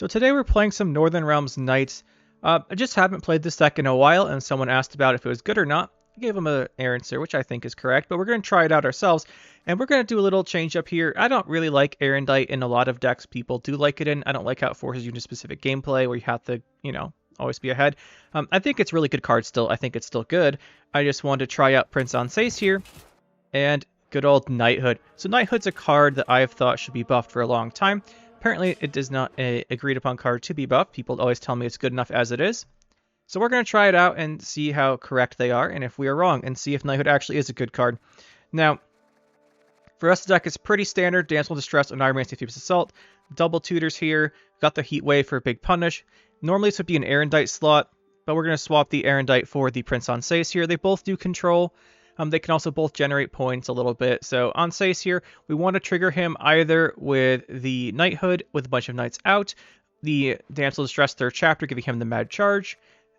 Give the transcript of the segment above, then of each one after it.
So today we're playing some Northern Realms Knights. I just haven't played this deck in a while, and someone asked about if it was good or not. I gave them an answer, which I think is correct, but we're going to try it out ourselves, and we're going to do a little change up here. I don't really like Erendite in a lot of decks. People do like it in. I don't like how it forces you into specific gameplay where you have to, always be ahead. I think it's a really good card still. I think it's still good. I just wanted to try out Prince Onslaught here, and good old Knighthood. So Knighthood's a card that I've thought should be buffed for a long time. Apparently, it is not a agreed upon card to be buffed. People always tell me it's good enough as it is. So we're going to try it out and see how correct they are, and if we are wrong, and see if Knighthood actually is a good card. Now, for us, the deck is pretty standard. Damsel in Distress, Unarmed, Amphibious Assault. Double tutors here. Got the Heat Wave for a big punish. Normally, this would be an Erendite slot, but we're going to swap the Erendite for the Prince Onslaught here. They both do control. They can also both generate points a little bit. So on Sace here, we want to trigger him either with the Knighthood with a bunch of knights out, the Damsel in Distress third chapter giving him the Mad Charge,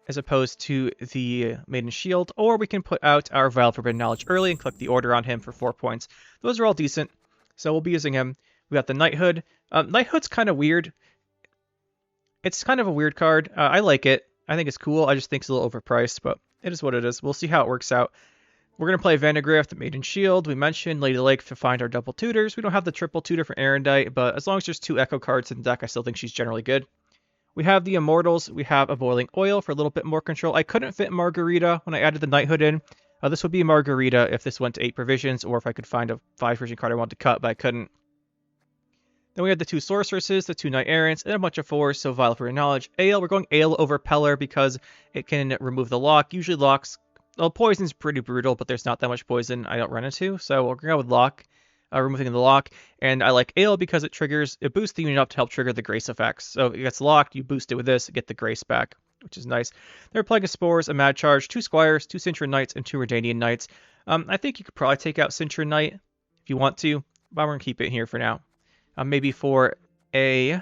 as opposed to the Maiden Shield, or we can put out our Vial of Forbidden Knowledge early and click the order on him for 4 points. Those are all decent, so we'll be using him. We got the Knighthood. Knighthood's kind of weird. It's kind of a weird card. I like it. I think it's cool. I just think it's a little overpriced, but it is what it is. We'll see how it works out. We're going to play Vandegrift, Maiden Shield. We mentioned Lady Lake to find our double tutors. We don't have the triple tutor for Erendite, but as long as there's 2 Echo cards in the deck, I still think she's generally good. We have the Immortals. We have a Boiling Oil for a little bit more control. I couldn't fit Margarita when I added the Knighthood in. This would be Margarita if this went to 8 provisions, or if I could find a 5 provision card I wanted to cut, but I couldn't. Then we have the 2 Sorceresses, the 2 Knight Errants, and a bunch of 4s, so Vial for Knowledge. Ale, we're going Ale over Peller because it can remove the lock. Usually locks... Well, poison's pretty brutal, but there's not that much poison I don't run into, so we're going to go with Lock, removing the lock. And I like Ale because it boosts the unit up to help trigger the Grace effects. So if it gets locked, you boost it with this, get the Grace back, which is nice. They're Plague of Spores, a Mad Charge, 2 Squires, 2 Cintron Knights, and 2 Redanian Knights. I think you could probably take out Cintron Knight if you want to, but we're going to keep it here for now. Maybe for a...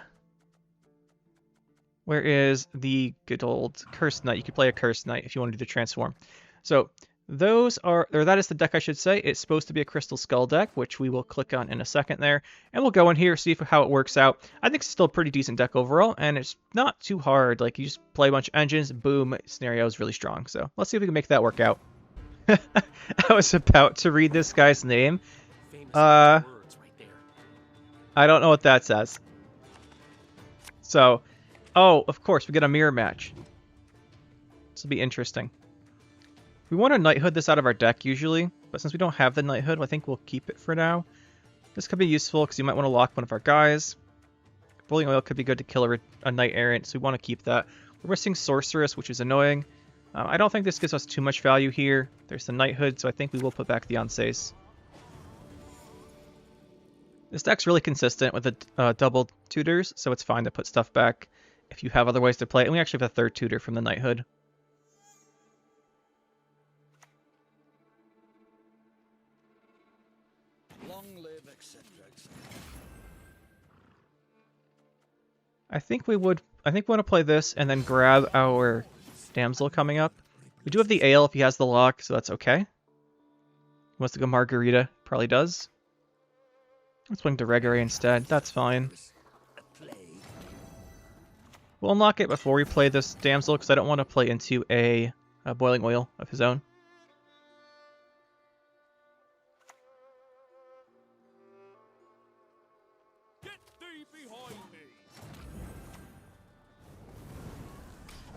Where is the good old Cursed Knight? You could play a Cursed Knight if you want to do the transform. So that is the deck, I should say. It's supposed to be a Crystal Skull deck, which we will click on in a second there. And we'll go in here, see how it works out. I think it's still a pretty decent deck overall, and it's not too hard. Like, you just play a bunch of engines, boom, scenario is really strong. So let's see if we can make that work out. I was about to read this guy's name. I don't know what that says. So, oh, of course, we get a mirror match. This will be interesting. We want to Knighthood this out of our deck usually, but since we don't have the Knighthood, I think we'll keep it for now. This could be useful because you might want to lock one of our guys. Boiling Oil could be good to kill a Knight Errant, so we want to keep that. We're missing Sorceress, which is annoying. I don't think this gives us too much value here. There's the Knighthood, so I think we will put back the Onslaught. This deck's really consistent with the double tutors, so it's fine to put stuff back if you have other ways to play it. And we actually have a 3rd tutor from the Knighthood. I think we want to play this and then grab our Damsel coming up. We do have the Ale if he has the lock, so that's okay. He wants to go Margarita, probably does. Let's swing to Regere instead, that's fine. We'll unlock it before we play this Damsel, because I don't want to play into a Boiling Oil of his own.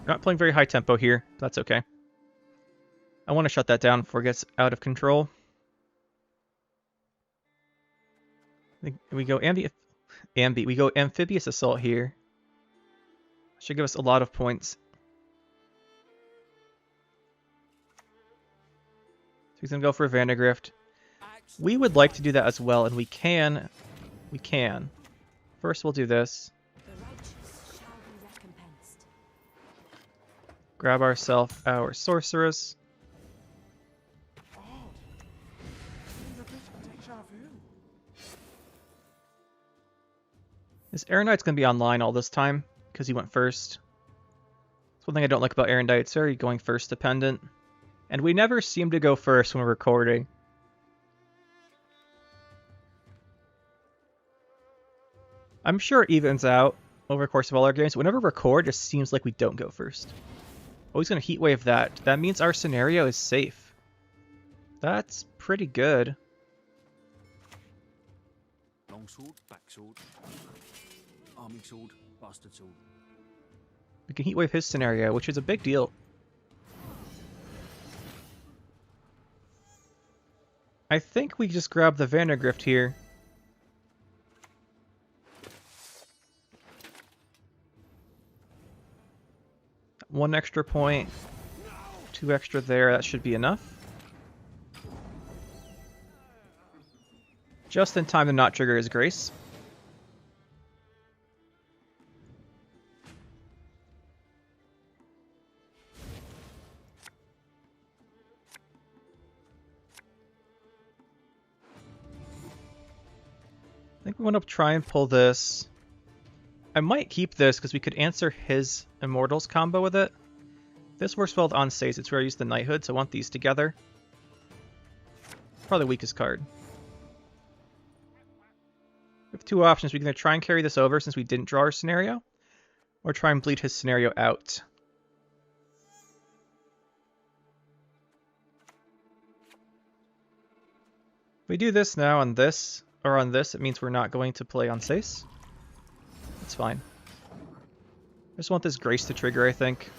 Not playing very high tempo here. That's okay. I want to shut that down before it gets out of control. We go we go Amphibious Assault here. Should give us a lot of points. So he's gonna go for a Vandegrift. We would like to do that as well, and we can. We can. First, we'll do this. Grab ourselves our Sorceress. This Erendite's going to be online all this time, because he went first. That's one thing I don't like about Erendites, they're going first dependent. And we never seem to go first when we're recording. I'm sure it evens out. over the course of all our games. Whenever we record, it seems like we don't go first. Oh, he's going to heat wave that. That means our scenario is safe. That's pretty good. Long sword, back sword, arming sword, bastard sword. We can heat wave his scenario, which is a big deal. I think we just grab the Vandergrift here. One extra point, 2 extra there, that should be enough. Just in time to not trigger his grace. I think we want to try and pull this. I might keep this because we could answer his Immortals combo with it. This works well with Onslaught. It's where I use the Knighthood, so I want these together. Probably the weakest card. We have 2 options. We can either try and carry this over since we didn't draw our scenario, or try and bleed his scenario out. If we do this now on this, or on this, it means we're not going to play Onslaught. That's fine. I just want this Grace to trigger, I think.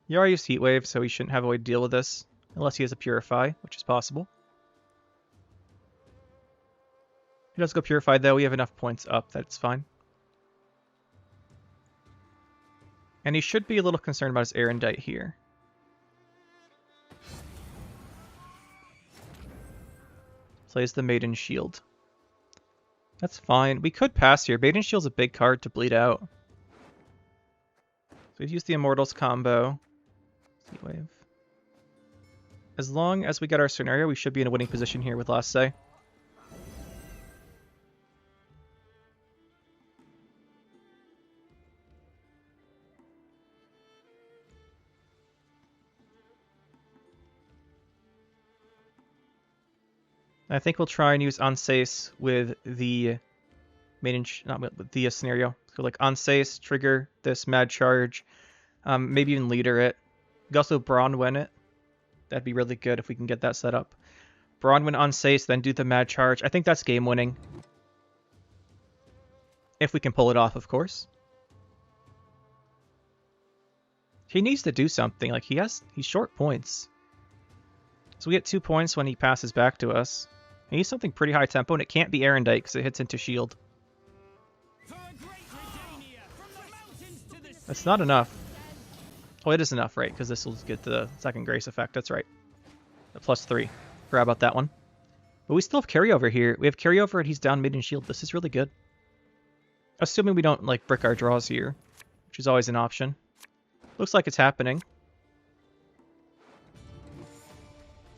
He already used Heat Wave, so he shouldn't have a way to deal with this. Unless he has a Purify, which is possible. He does go Purify, though. We have enough points up that it's fine. And he should be a little concerned about his Erendite here. Plays the Maiden Shield. That's fine. We could pass here. Maiden Shield's a big card to bleed out. So we've used the Immortals combo. Heat Wave. As long as we get our scenario, we should be in a winning position here with Last Say. I think we'll try and use Onslaught with the not with the scenario. So like Onslaught, trigger this Mad Charge, maybe even leader it. We could also Bronwyn it. That'd be really good if we can get that set up. Bronwyn Onslaught, then do the Mad Charge. I think that's game winning. If we can pull it off, of course. He needs to do something. Like he's short points. So we get 2 points when he passes back to us. He needs something pretty high tempo, and it can't be Erendite because it hits into shield. That's not enough. Oh, it is enough, right? Because this will get the second Grace effect. That's right. The +3. Forgot about that one. But we still have carryover here. We have carryover and he's down Maiden Shield. This is really good. Assuming we don't like brick our draws here, which is always an option. Looks like it's happening.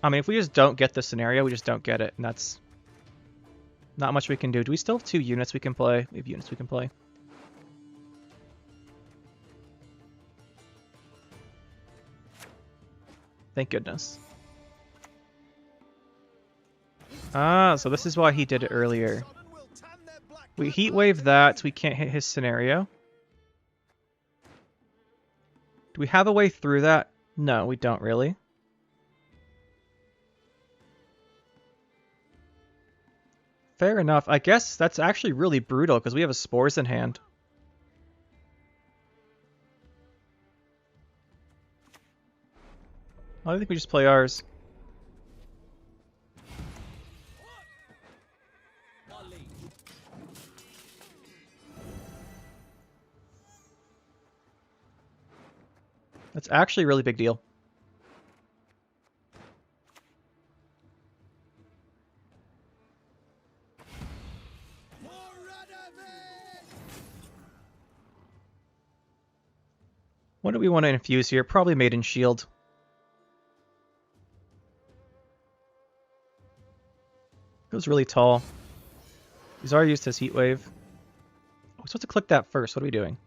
I mean, if we just don't get the scenario, we just don't get it, and that's not much we can do. Do we still have 2 units we can play? We have units we can play. Thank goodness. Ah, so this is why he did it earlier. We heat wave that, so we can't hit his scenario. Do we have a way through that? No, we don't really. Fair enough. I guess that's actually really brutal because we have a Spores in hand. I think we just play ours. That's actually a really big deal. What do we want to infuse here? Probably Maiden Shield. Goes really tall. He's already used his Heat Wave. We're supposed to click that first. What are we doing?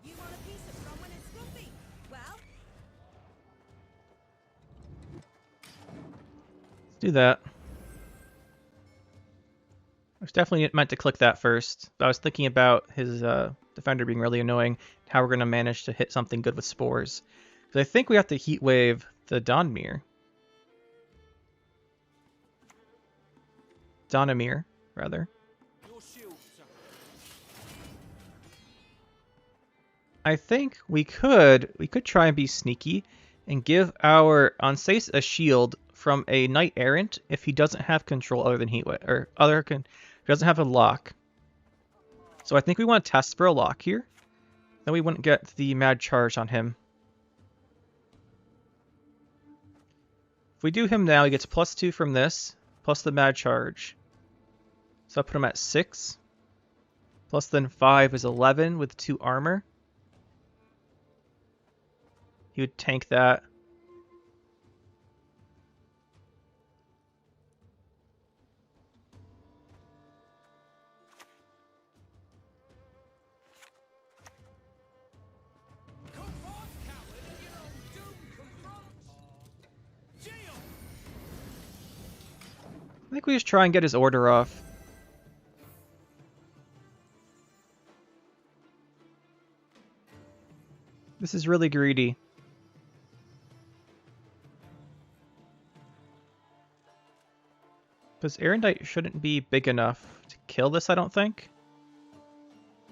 You want a piece of from when it's fluffy? Well, Do that. I was definitely meant to click that first. But I was thinking about his defender being really annoying. How we're going to manage to hit something good with spores. Because I think we have to heat wave the Donmir. Donamir, rather. I think we could try and be sneaky and give our Onslaught a shield from a knight errant if he doesn't have control other than heatwave or doesn't have a lock. So I think we want to test for a lock here. Then we wouldn't get the mad charge on him. If we do him now, he gets +2 from this, plus the mad charge. So I'll put him at 6. Plus then 5 is 11 with 2 armor. He would tank that. I think we just try and get his order off. This is really greedy. Because Erendite shouldn't be big enough to kill this, I don't think.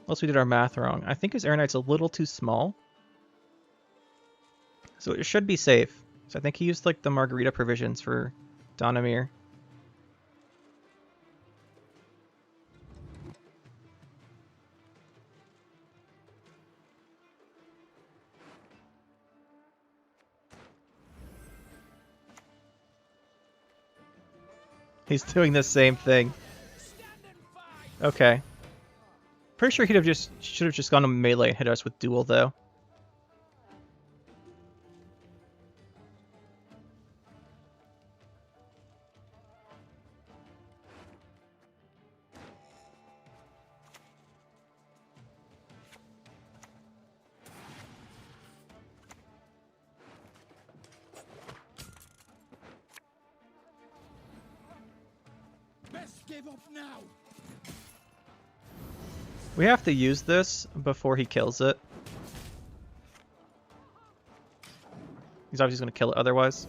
Unless we did our math wrong. I think his Erendite's a little too small. So it should be safe. So I think he used like the Margarita provisions for Donamir. He's doing the same thing. Okay. Pretty sure should have just gone to melee and hit us with duel though. Give up now. We have to use this before he kills it. He's obviously going to kill it otherwise.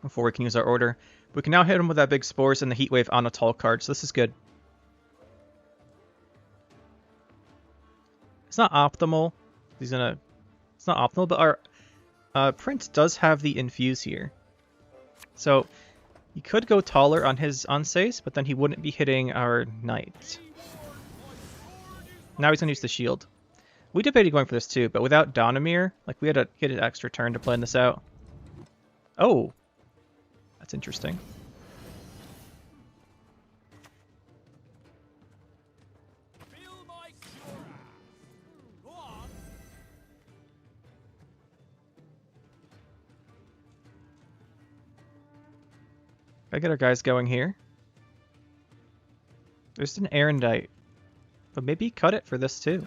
Before we can use our order. We can now hit him with that big spores and the heat wave on a tall card, so this is good. It's not optimal. It's not optimal, but our Prince does have the infuse here. So he could go taller on his Onslaught, but then he wouldn't be hitting our knight. Now he's going to use the shield. We debated going for this too, but without Donamir, like we had to get an extra turn to plan this out. Oh, that's interesting. Gotta get our guys going here. There's an Erendite. But maybe cut it for this too.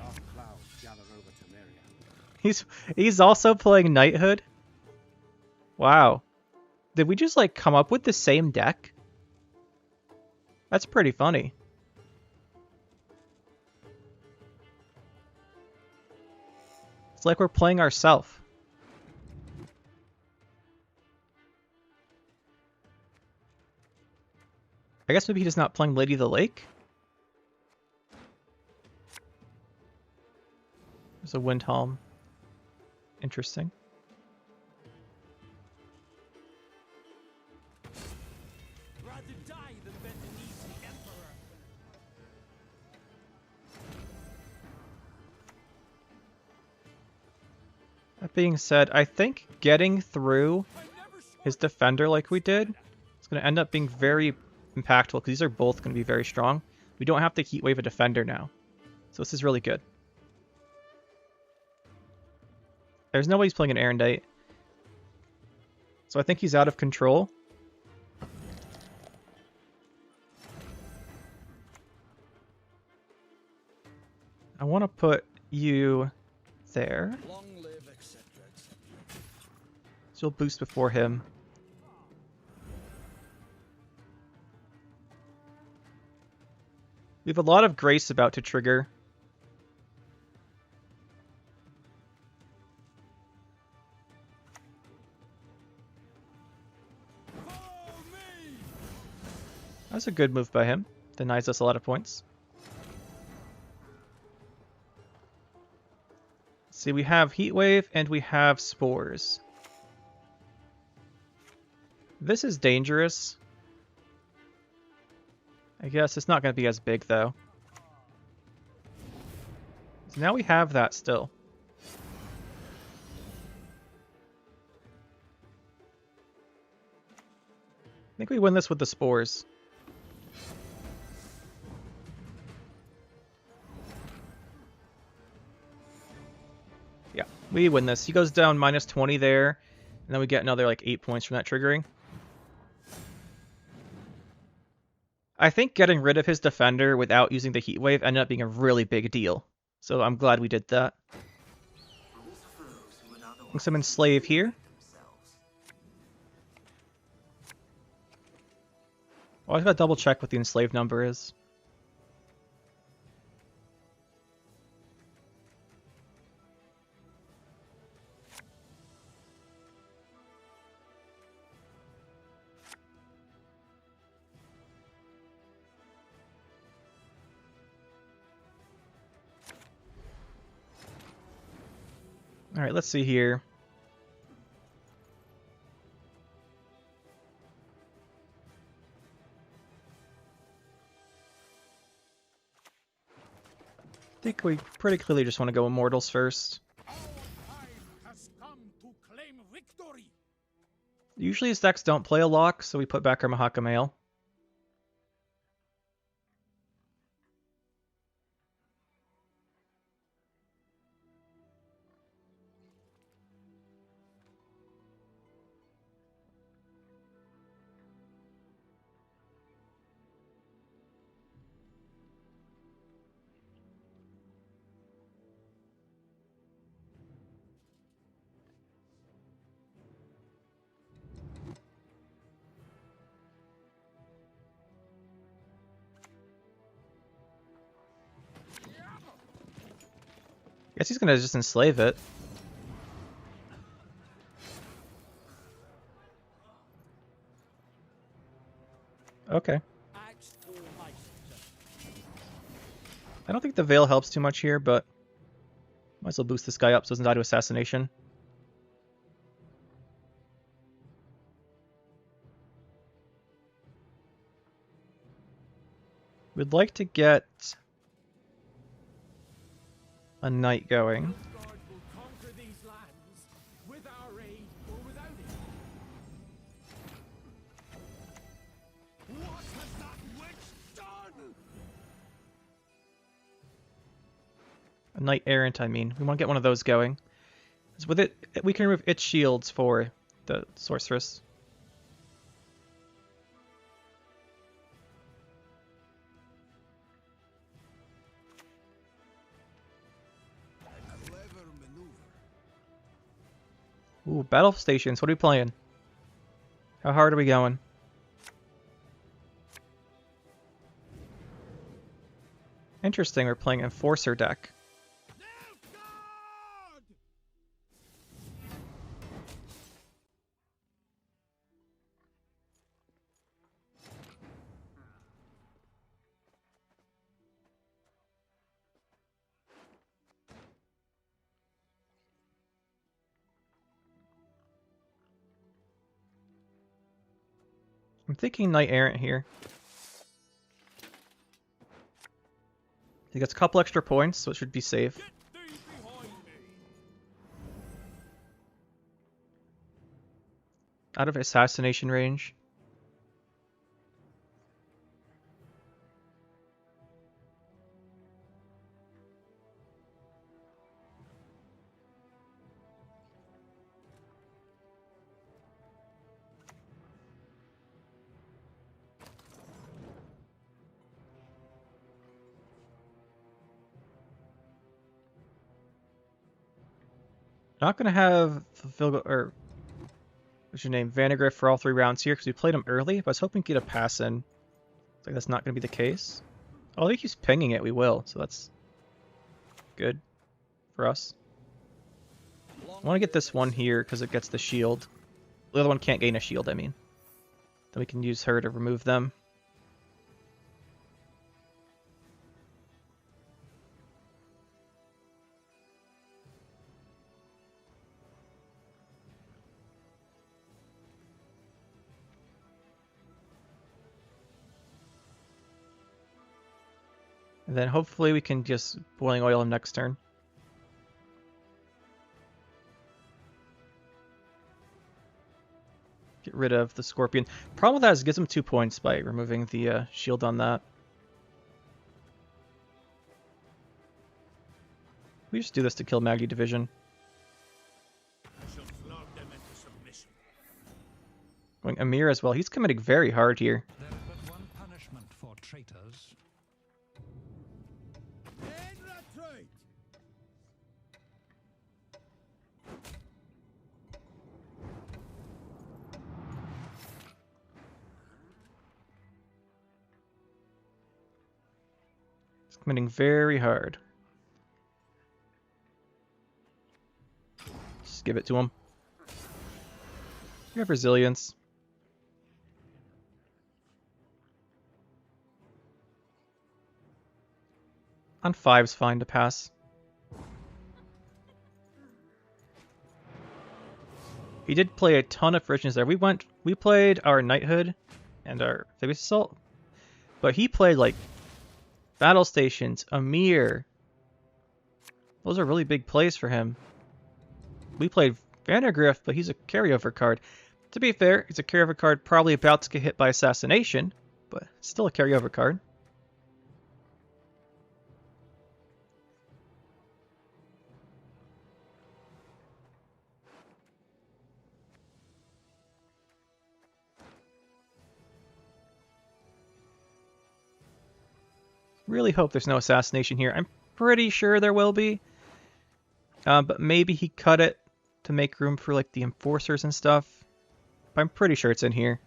He's also playing Knighthood? Wow. Did we just like come up with the same deck? That's pretty funny. It's like we're playing ourselves. I guess maybe he's not playing Lady of the Lake? There's a Windhelm. Interesting. Rather die than bend the knees to the Emperor. That being said, I think getting through his defender like we did is going to end up being very impactful because these are both going to be very strong. We don't have to heat wave a defender now. So this is really good. There's no way he's playing an Erendite. So I think he's out of control. I want to put you there. Long live, etc., etc. So you'll boost before him. We have a lot of grace about to trigger. That's a good move by him. Denies us a lot of points. Let's see, we have Heat Wave and we have Spores. This is dangerous. I guess it's not going to be as big, though. So now we have that still. I think we win this with the Spores. Yeah, we win this. He goes down -20 there, and then we get another like 8 points from that triggering. I think getting rid of his defender without using the Heat Wave ended up being a really big deal. So I'm glad we did that. Some Enslave here. Always gotta double check what the Enslave number is. Alright, let's see here. I think we pretty clearly just want to go Immortals first. Usually his decks don't play a lock, so we put back our Mahaka Mail. Guess he's gonna just enslave it. Okay. I don't think the Veil helps too much here, but might as well boost this guy up so he doesn't die to Assassination. We'd like to get a Knight going. A Knight Errant, I mean. We want to get one of those going. Because with it, we can remove its shields for the Sorceress. Ooh, battle stations. What are we playing? How hard are we going? Interesting, we're playing Enforcer deck. I'm thinking Knight Errant here. He gets a couple extra points, so it should be safe. Out of assassination range. Not gonna have Vilga or what's your name, Vanagriff for all 3 rounds here because we played him early, but I was hoping to get a pass in. Looks like that's not gonna be the case. Oh, he keeps pinging it, we will, so that's good for us. I want to get this one here because it gets the shield. The other one can't gain a shield, I mean. Then we can use her to remove them. And then hopefully we can just boiling oil him next turn. Get rid of the scorpion. Problem with that is it gives him 2 points by removing the shield on that. We just do this to kill Maggie Division. Going Amir as well. He's committing very hard here. There is but one punishment for traitors. He's committing very hard. Just give it to him. You have resilience. On 5's fine to pass. He did play a ton of frictions there. We played our Knighthood and our Amphibious Assault, but he played like Battle Stations, Amir. Those are really big plays for him. We played Vandergrift, but he's a carryover card. To be fair, he's a carryover card probably about to get hit by Assassination, but still a carryover card. Really hope there's no assassination here. I'm pretty sure there will be. But maybe he cut it to make room for like the enforcers and stuff. But I'm pretty sure it's in here.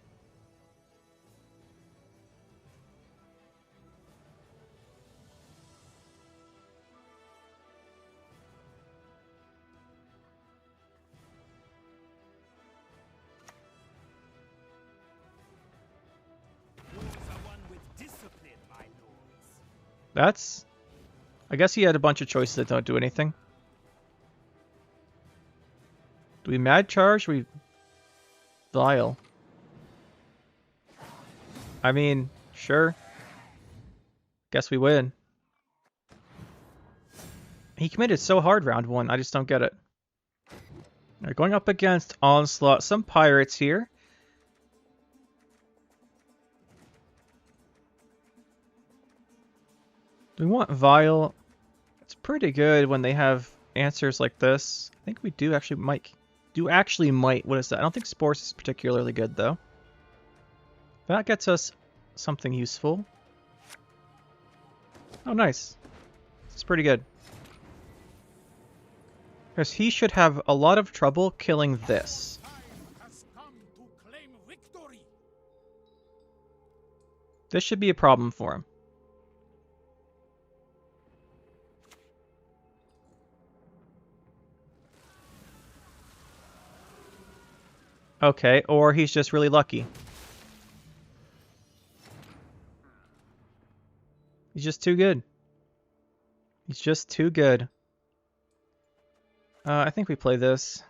That's... I guess he had a bunch of choices that don't do anything. Do we Mad Charge? We Vile. I mean, sure. Guess we win. He committed so hard round 1, I just don't get it. We're going up against Onslaught, some pirates here. We want Vile. It's pretty good when they have answers like this. I think we do actually might. What is that? I don't think Spores is particularly good though. That gets us something useful. Oh, nice. It's pretty good. Because he should have a lot of trouble killing this. This should be a problem for him. Okay, or he's just really lucky. He's just too good. He's just too good. I think we play this.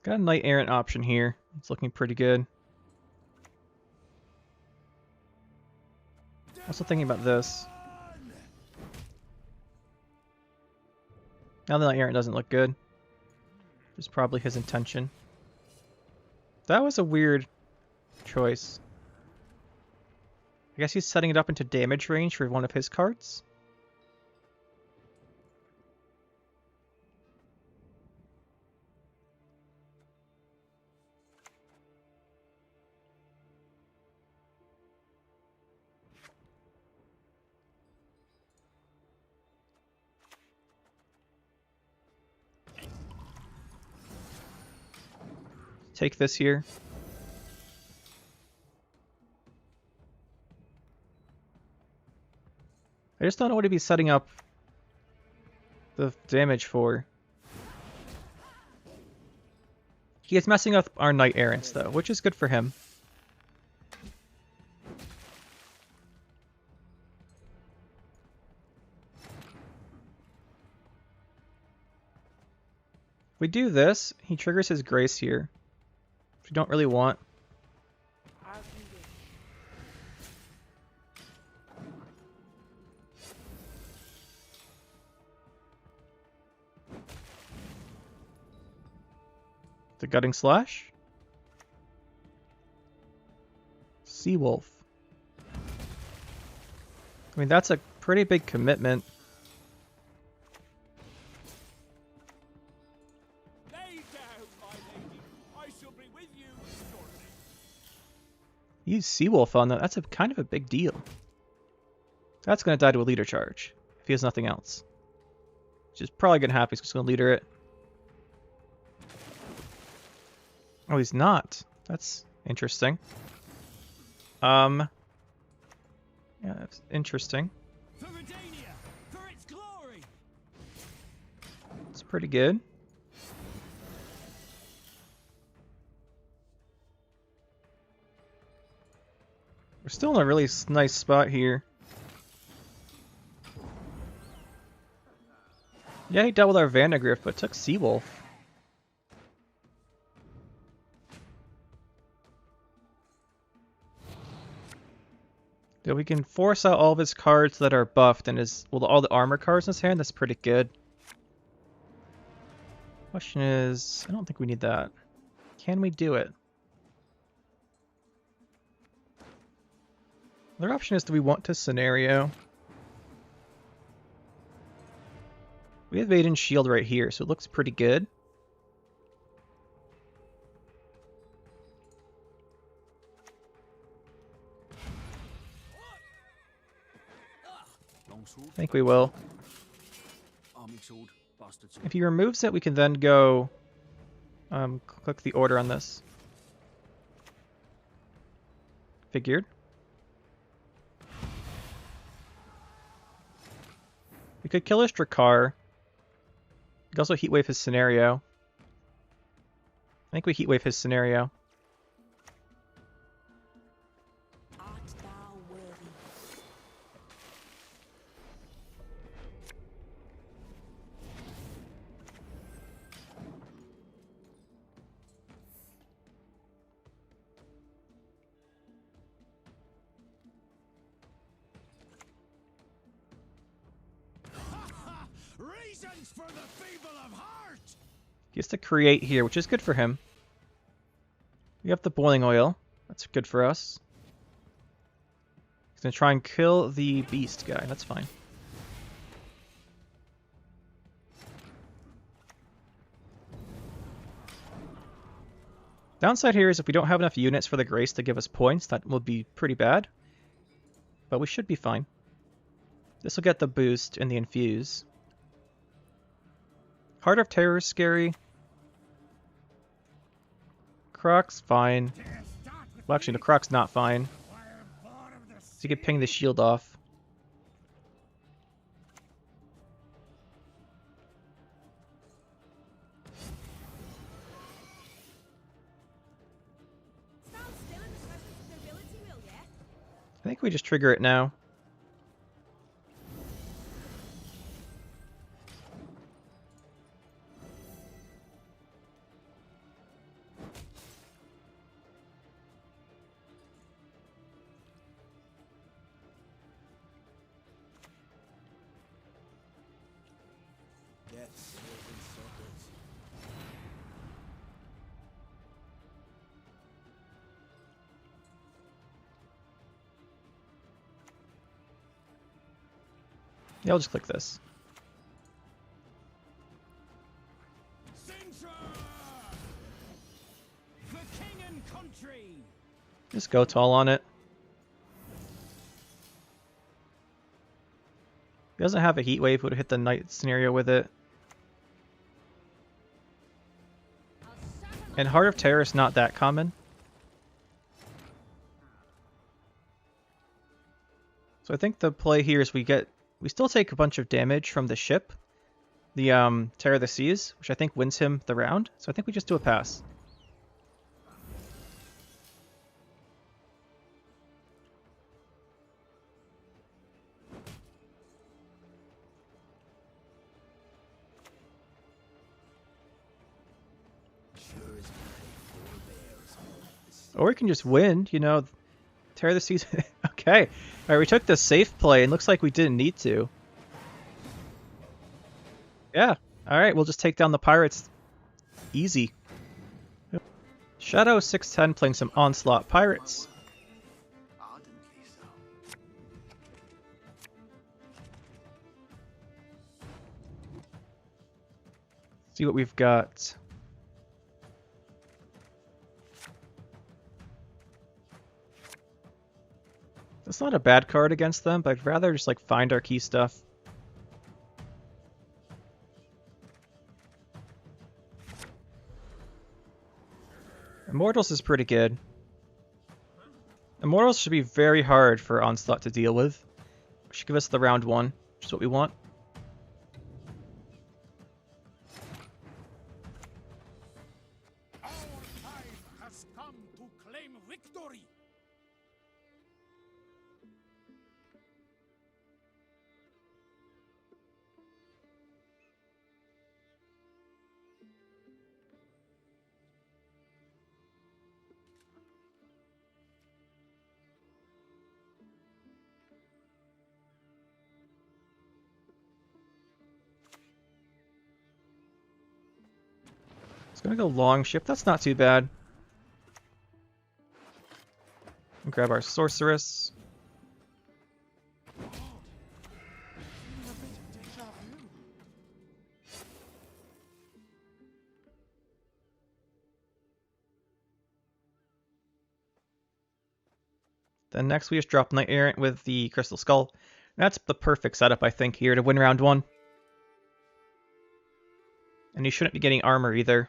Got a Knight Errant option here. It's looking pretty good. Also thinking about this. Now the errant doesn't look good. Which is probably his intention. That was a weird choice. I guess he's setting it up into damage range for one of his cards. Take this here. I just don't know what he'd be setting up the damage for. He is messing up our Knight Errants, though, which is good for him. If we do this, he triggers his Grace here, which we don't really want. The Gutting Slash. Seawolf. I mean, that's a pretty big commitment. Lay down, my lady. I shall be with you shortly. Use Seawolf on that. That's a kind of a big deal. That's going to die to a leader charge if he has nothing else. Which is probably going to happen. He's just going to leader it. Oh, he's not. That's interesting. Yeah, that's interesting. For Redania, for its glory. It's pretty good. We're still in a really nice spot here. Yeah, he dealt with our Vandegrift, but took Seawolf. Yeah, we can force out all of his cards that are buffed and all the armor cards in his hand. That's pretty good. Question is, I don't think we need that. Can we do it? Other option is, do we want to scenario? We have Aiden's Shield right here, so it looks pretty good. I think we will. Arming sword, bastard sword. If he removes it, we can then go click the order on this. Figured. We could kill his Drakkar. We could also Heatwave his scenario. I think we Heatwave his scenario. Art thou worthy? Reasons for the feeble of heart. He has to create here, which is good for him. We have the boiling oil. That's good for us. He's going to try and kill the beast guy. That's fine. Downside here is if we don't have enough units for the Grace to give us points, that will be pretty bad. But we should be fine. This will get the boost and the infuse. Heart of Terror is scary. Croc's fine. Well, actually, the Croc's not fine. So you could ping the shield off. Stand still in the presence of nobility, will ya? I think we just trigger it now. Yeah, I'll just click this. The king and country. Just go tall on it. He doesn't have a heat wave, would have hit the night scenario with it. And Heart of Terror is not that common. So I think the play here is we still take a bunch of damage from the ship, the Terror of the Seas, which I think wins him the round. So I think we just do a pass. Or we can just win, you know, Terror of the Seas. Okay. Alright, we took the safe play and looks like we didn't need to. Yeah. Alright, we'll just take down the pirates. Easy. Shadow 610 playing some Onslaught pirates. Ardently so. See what we've got. That's not a bad card against them, but I'd rather just like find our key stuff. Immortals is pretty good. Immortals should be very hard for Onslaught to deal with. Should give us the round 1, which is what we want. Our time has come to claim victory. It's gonna go long ship. That's not too bad. We'll grab our sorceress. Then next we just drop Knight Errant with the Crystal Skull. That's the perfect setup, I think, here to win round 1. And he shouldn't be getting armor either.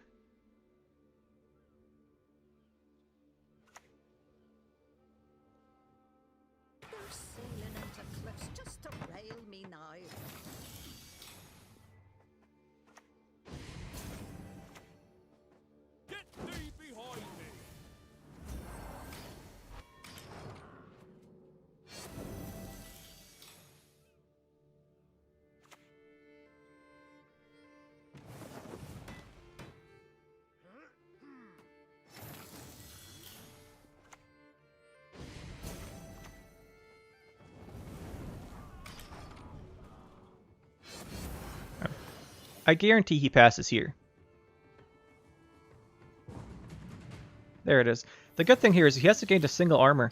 They're sailing into cliffs just to rail me now. Get thee behind me. I guarantee he passes here. There it is. The good thing here is he has to gain a single armor.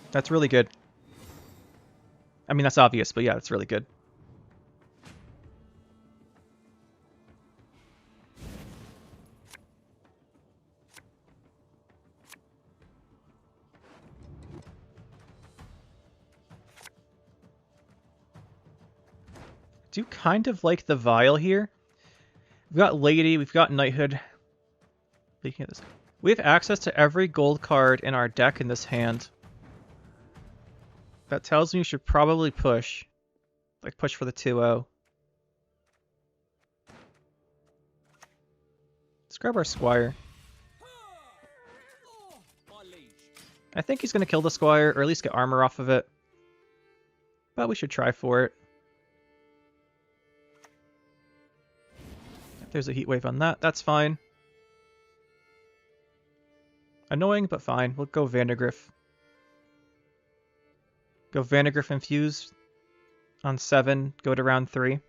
That's really good. I mean, that's obvious, but yeah, that's really good. Do kind of like the Vial here. We've got Lady, we've got Knighthood. Speaking of this, we have access to every gold card in our deck in this hand. That tells me we should probably push. Like, push for the 2-0. Let's grab our Squire. I think he's going to kill the Squire, or at least get armor off of it. But we should try for it. There's a heat wave on that. That's fine. Annoying, but fine. We'll go Vandergriff. Go Vandergriff infuse on 7, go to round 3.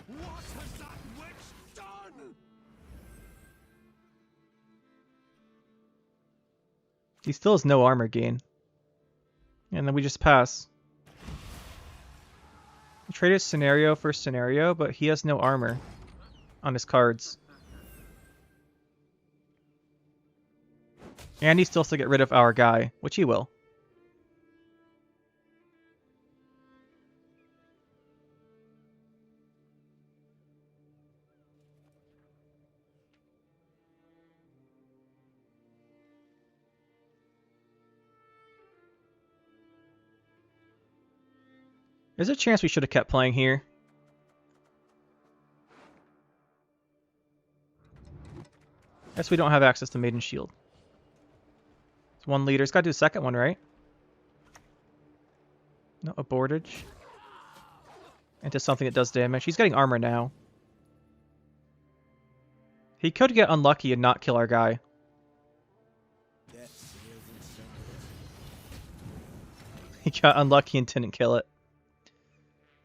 What has that witch done? He still has no armor gain. And then we just pass. We traded scenario for scenario, but he has no armor on his cards. And he still has to get rid of our guy, which he will. There's a chance we should have kept playing here. Guess we don't have access to Maiden Shield. It's 1 leader. It's got to do the second one, right? No, abortage. Into something that does damage. He's getting armor now. He could get unlucky and not kill our guy. He got unlucky and didn't kill it.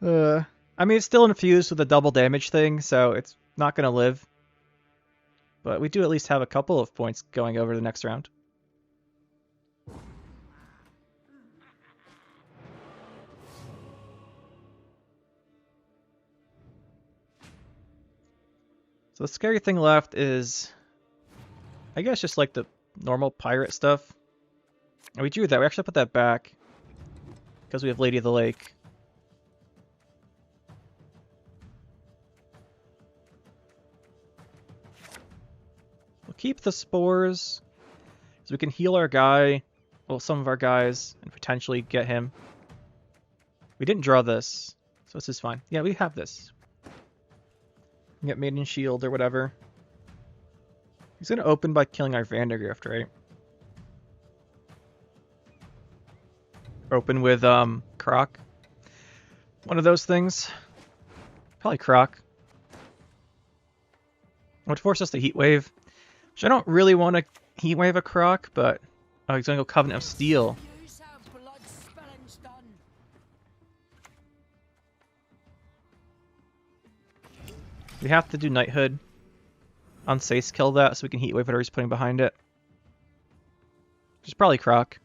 I mean, it's still infused with the double damage thing, so it's not going to live. But we do at least have a couple of points going over the next round. So the scary thing left is, I guess, just like the normal pirate stuff. And we drew that. We actually put that back because we have Lady of the Lake. We'll keep the spores so we can heal our guy, well, some of our guys, and potentially get him. We didn't draw this, so this is fine. Yeah, we have this. Get Maiden Shield or whatever. He's gonna open by killing our Vandergrift, right? Open with Croc. One of those things. Probably Croc. Would force us to Heat Wave. Which I don't really want to Heat Wave a Croc, but oh, he's gonna go Covenant of Steel. Use our blood spelling's done. We have to do Knighthood on Sace, kill that so we can Heat Wave whatever he's putting behind it. Which is probably Croc.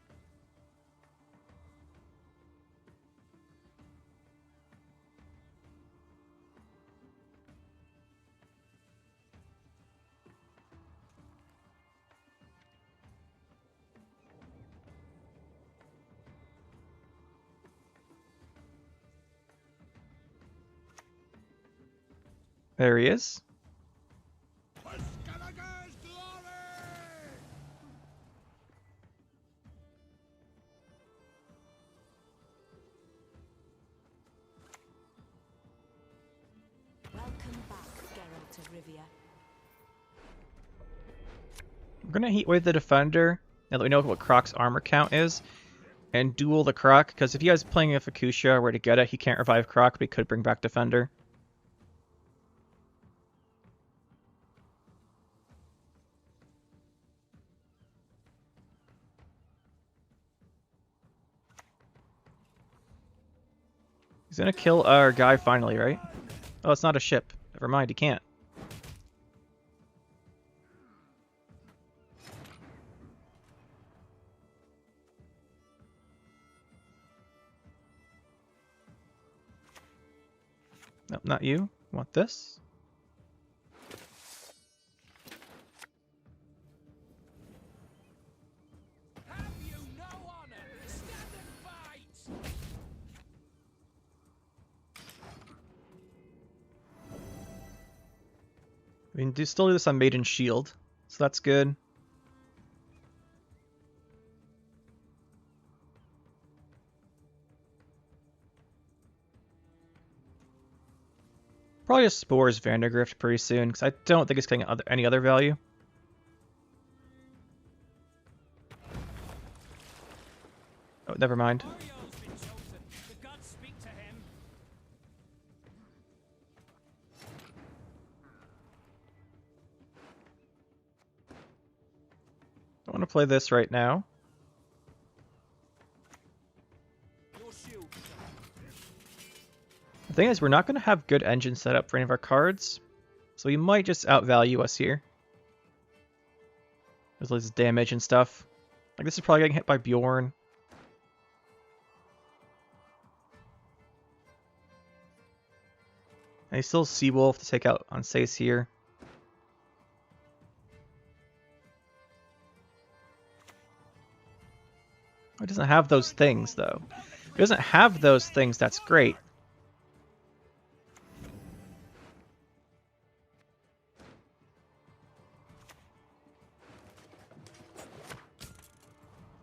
There he is. Skavager's glory! Welcome back, Geralt of Rivia. We're gonna Heat Wave the Defender, now that we know what Croc's armor count is, and duel the Croc, because if you guys playing a Fuchsia were to get it, he can't revive Croc, but he could bring back Defender. He's gonna kill our guy finally, right? Oh, it's not a ship. Never mind, he can't. Nope, not you. Want this? Have you no honor? Stand and fight! We can still do this on Maiden Shield, so that's good. Probably just Spores Vandergrift pretty soon, because I don't think it's getting any other value. Oh, never mind. Oriole's been chosen. The gods speak to him. I want to play this right now. Your shield. The thing is, we're not going to have good engines set up for any of our cards, so he might just outvalue us here. There's all this damage and stuff. Like, this is probably getting hit by Bjorn. And he still has Seawolf to take out on Sace here. He doesn't have those things, though. If he doesn't have those things, that's great.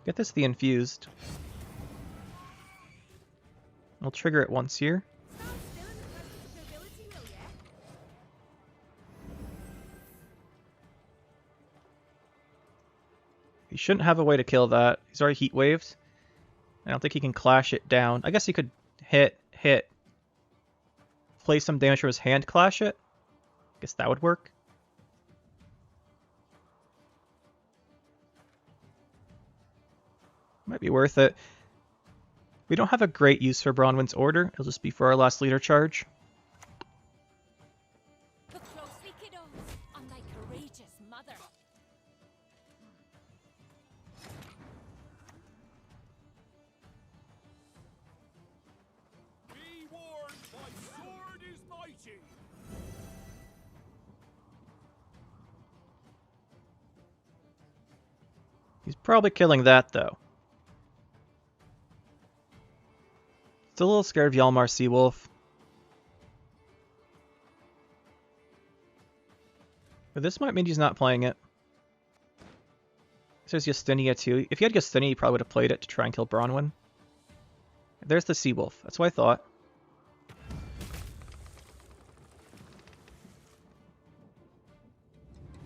Get this the infused. We'll trigger it once here. Stand still in the presence of nobility, will ya? He shouldn't have a way to kill that. He's already heat waved. I don't think he can clash it down. I guess he could hit, play some damage from his hand, clash it. I guess that would work. Might be worth it. We don't have a great use for Bronwyn's Order. It'll just be for our last leader charge. Look closely, kiddos, on thy courageous mother. Be warned, my sword is mighty. He's probably killing that, though. Still a little scared of Yalmar Seawolf. But this might mean he's not playing it. There's Justinia too. If he had Justinia, he probably would have played it to try and kill Bronwyn. There's the Seawolf. That's what I thought.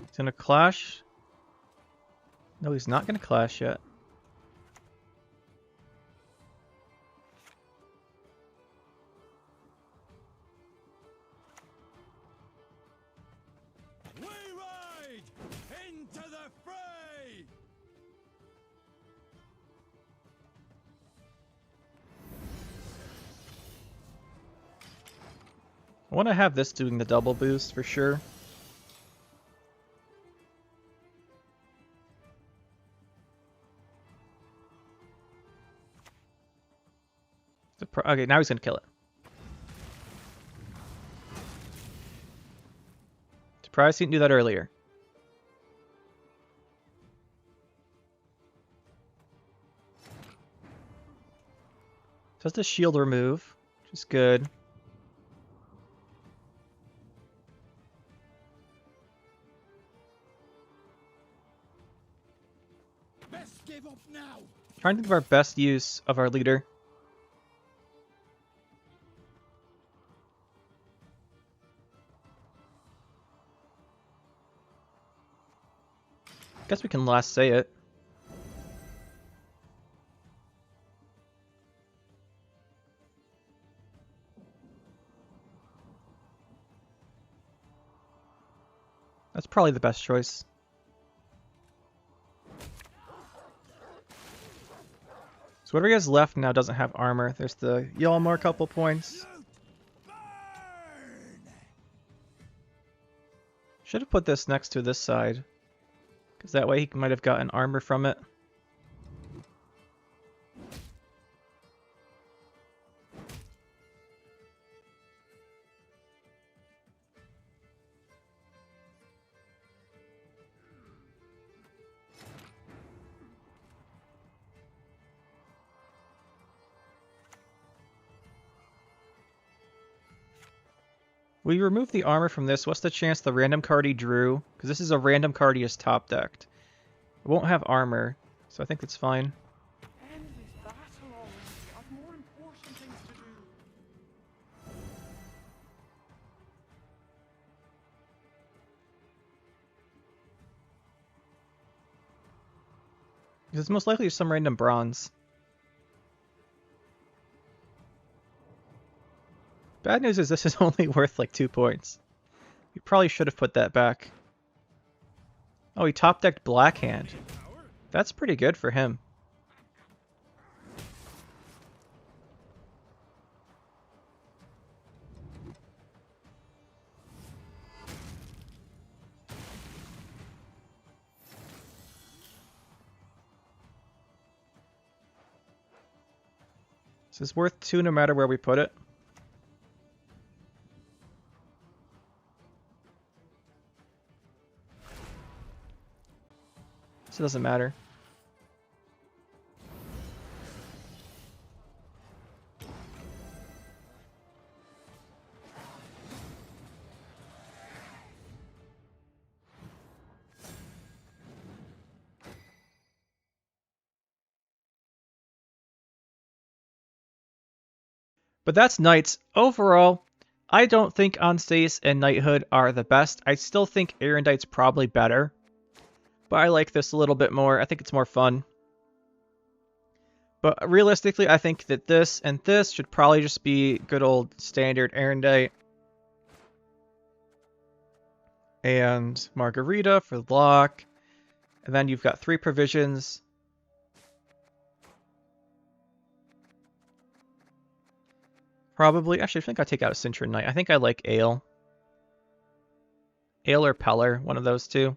He's gonna clash. No, he's not gonna clash yet. We ride into the fray. I want to have this doing the double boost for sure. Okay, now he's gonna kill it. Surprised he didn't do that earlier. Does the shield remove, which is good. Best give up now. Trying to think of our best use of our leader. Guess we can last say it. That's probably the best choice. So whatever he has left now doesn't have armor. There's the Yalmar couple points. Should have put this next to this side, because that way he might have gotten armor from it. We remove the armor from this. What's the chance the random card he drew? Because this is a random card he has top decked. It won't have armor, so I think it's fine. End this battle already. I've more important things to do. Because it's most likely just some random bronze. Bad news is this is only worth like 2 points. We probably should have put that back. Oh, he top decked Blackhand. That's pretty good for him. This is worth 2 no matter where we put it. So it doesn't matter. But that's Knights. Overall, I don't think Onstace and Knighthood are the best. I still think Erendite's probably better. But I like this a little bit more. I think it's more fun. But realistically, I think that this and this should probably just be good old standard Erendite. And Margarita for lock. And then you've got 3 provisions. Probably. Actually, I think I'll take out a Cintron Knight. I think I like Ale. Ale or Peller, one of those two.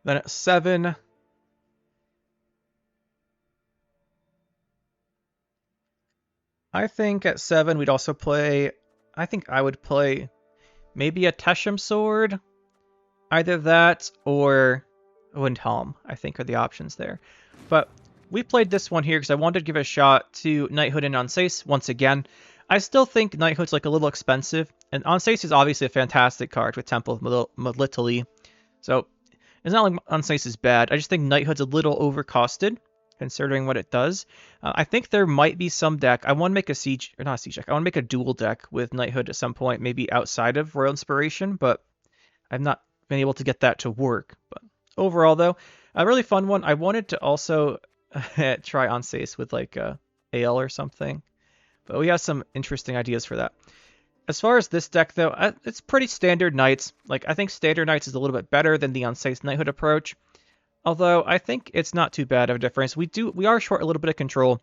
Then at 7... I think at 7 we'd also play... I think I would play maybe a Teshem Sword. Either that or Windhelm, I think, are the options there. But we played this one here because I wanted to give a shot to Knighthood and Onsace once again. I still think Knighthood's like a little expensive, and Onsace is obviously a fantastic card with Temple of Melitele. So it's not like Onsace is bad. I just think Knighthood's a little overcosted considering what it does. I think there might be some deck. I want to make a siege, or not a siege deck. I want to make a dual deck with Knighthood at some point, maybe outside of Royal Inspiration, but I've not been able to get that to work. But overall, though, a really fun one. I wanted to also try Onsace with like Ale or something, but we have some interesting ideas for that. As far as this deck, though, it's pretty standard Knights. Like, I think standard Knights is a little bit better than the Onsace Knighthood approach. Although I think it's not too bad of a difference. We are short a little bit of control.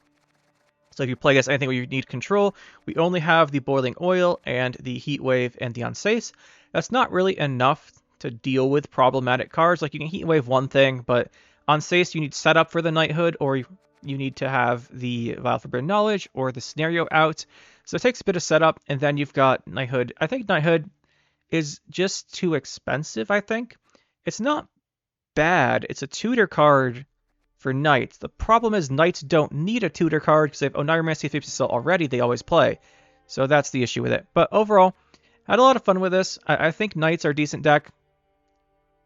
So if you play against anything where you need control, we only have the Boiling Oil and the Heat Wave and the Onsace. That's not really enough to deal with problematic cards. Like, you can Heat Wave one thing, but Onsace you need setup for the Knighthood, or you need to have the Vial Forbidden Knowledge or the Scenario out. So it takes a bit of setup, and then you've got Knighthood. I think Knighthood is just too expensive, I think. It's not bad. It's a tutor card for Knights. The problem is Knights don't need a tutor card because they have Oneiromancy and Assault already. They always play. So that's the issue with it. But overall, I had a lot of fun with this. I think Knights are a decent deck.